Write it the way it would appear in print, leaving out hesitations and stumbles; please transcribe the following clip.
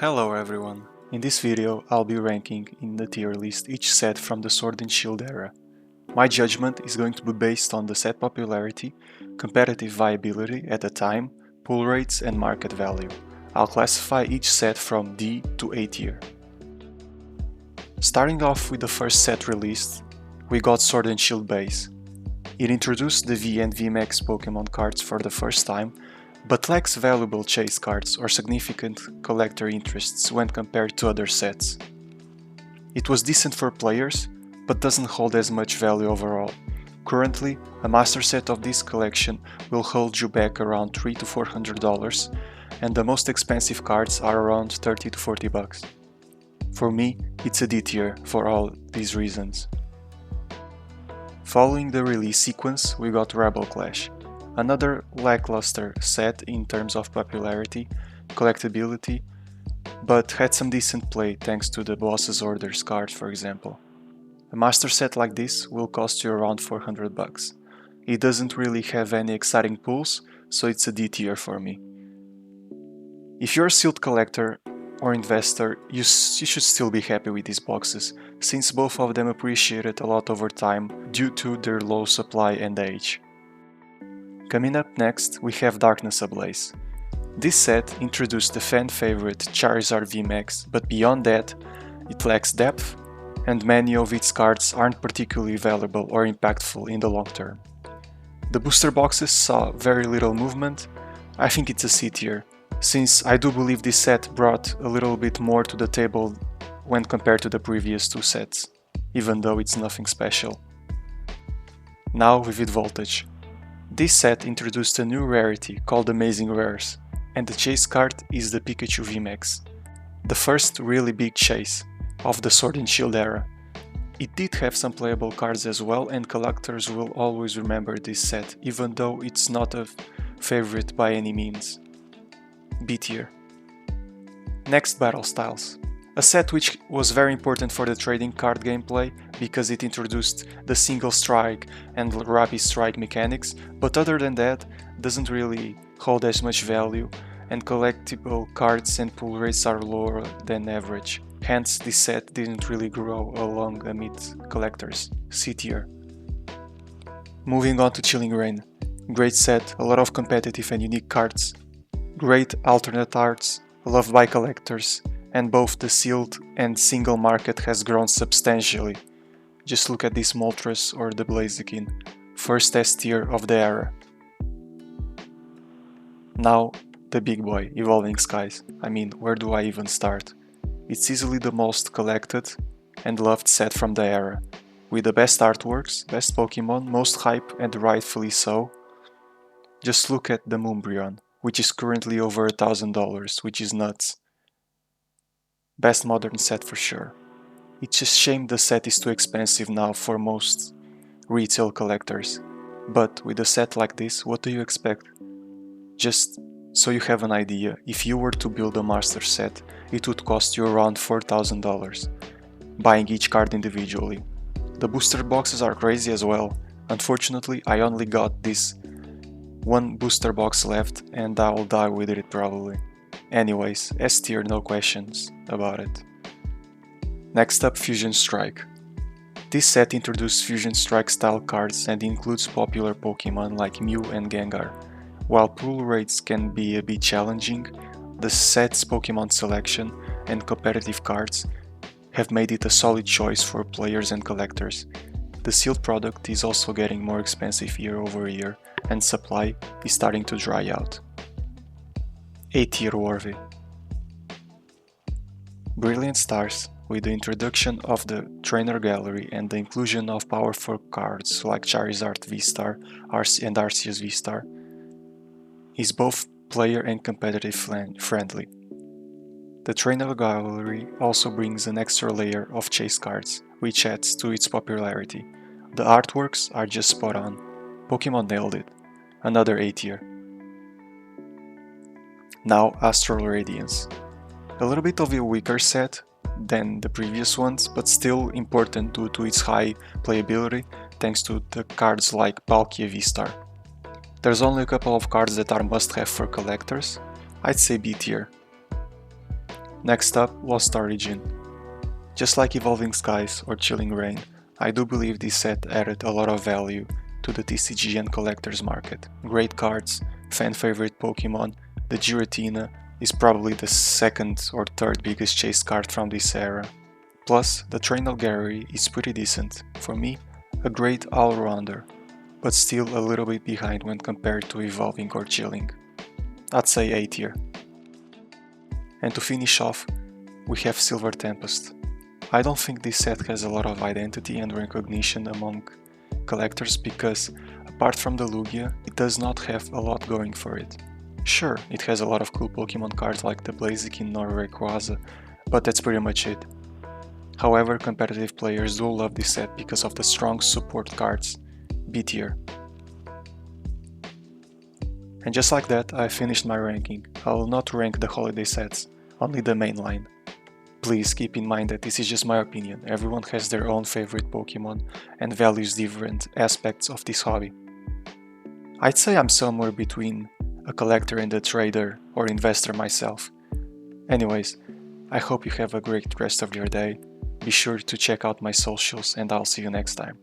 Hello everyone! In this video I'll be ranking in the tier list each set from the Sword and Shield era. My judgment is going to be based on the set popularity, competitive viability at the time, pull rates and market value. I'll classify each set from D to A tier. Starting off with the first set released, we got Sword and Shield Base. It introduced the V and VMAX Pokémon cards for the first time, but lacks valuable chase cards or significant collector interests when compared to other sets. It was decent for players, but doesn't hold as much value overall. Currently, a master set of this collection will hold you back around $300 to $400, and the most expensive cards are around $30 to $40. For me, it's a D tier for all these reasons. Following the release sequence, we got Rebel Clash. Another lackluster set in terms of popularity, collectability, but had some decent play thanks to the Boss's Orders card, for example. A master set like this will cost you around $400. It doesn't really have any exciting pulls, so it's a D tier for me. If you're a sealed collector or investor, you should still be happy with these boxes, since both of them appreciated a lot over time due to their low supply and age. Coming up next, we have Darkness Ablaze. This set introduced the fan favorite Charizard VMAX, but beyond that, it lacks depth, and many of its cards aren't particularly valuable or impactful in the long term. The booster boxes saw very little movement. I think it's a C tier, since I do believe this set brought a little bit more to the table when compared to the previous two sets, even though it's nothing special. Now Vivid Voltage. This set introduced a new rarity called Amazing Rares, and the chase card is the Pikachu VMAX, the first really big chase of the Sword and Shield era. It did have some playable cards as well, and collectors will always remember this set, even though it's not a favorite by any means. B tier. Next, Battle Styles. A set which was very important for the trading card gameplay because it introduced the single strike and rapid strike mechanics, but other than that, doesn't really hold as much value, and collectible cards and pull rates are lower than average. Hence, this set didn't really grow along amid collectors. C tier. Moving on to Chilling Reign. Great set, a lot of competitive and unique cards, great alternate arts, loved by collectors, and both the sealed and single market has grown substantially. Just look at this Moltres or the Blaziken, first S tier of the era. Now, the big boy, Evolving Skies. I mean, where do I even start? It's easily the most collected and loved set from the era, with the best artworks, best Pokemon, most hype, and rightfully so. Just look at the Moonbryon, which is currently over $1,000, which is nuts. Best modern set for sure. It's a shame the set is too expensive now for most retail collectors. But with a set like this, what do you expect? Just so you have an idea, if you were to build a master set, it would cost you around $4,000, buying each card individually. The booster boxes are crazy as well. Unfortunately, I only got this one booster box left and I'll die with it probably. Anyways, S tier, no questions about it. Next up, Fusion Strike. This set introduced Fusion Strike style cards and includes popular Pokemon like Mew and Gengar. While pull rates can be a bit challenging, the set's Pokemon selection and competitive cards have made it a solid choice for players and collectors. The sealed product is also getting more expensive year over year, and supply is starting to dry out. A tier worthy. Brilliant Stars, with the introduction of the Trainer Gallery and the inclusion of powerful cards like Charizard V-Star and Arceus V-Star, is both player and competitive friendly. The Trainer Gallery also brings an extra layer of chase cards, which adds to its popularity. The artworks are just spot on. Pokemon nailed it. Another A tier. Now Astral Radiance. A little bit of a weaker set than the previous ones, but still important due to its high playability thanks to the cards like Palkia V-Star. There's only a couple of cards that are must-have for collectors. I'd say B tier. Next up, Lost Origin. Just like Evolving Skies or Chilling Reign, I do believe this set added a lot of value to the TCG and collectors market. Great cards, fan favorite Pokemon, the Giratina is probably the second or third biggest chase card from this era. Plus, the Trainer Gallery is pretty decent. For me, a great all-rounder, but still a little bit behind when compared to Evolving or Chilling. I'd say A tier. And to finish off, we have Silver Tempest. I don't think this set has a lot of identity and recognition among collectors because, apart from the Lugia, it does not have a lot going for it. Sure, it has a lot of cool Pokemon cards like the Blaziken or Rayquaza, but that's pretty much it. However, competitive players do love this set because of the strong support cards, B tier. And just like that, I finished my ranking. I will not rank the holiday sets, only the main line. Please keep in mind that this is just my opinion, everyone has their own favorite Pokemon and values different aspects of this hobby. I'd say I'm somewhere between a collector and a trader or investor myself. Anyways, I hope you have a great rest of your day. Be sure to check out my socials and I'll see you next time.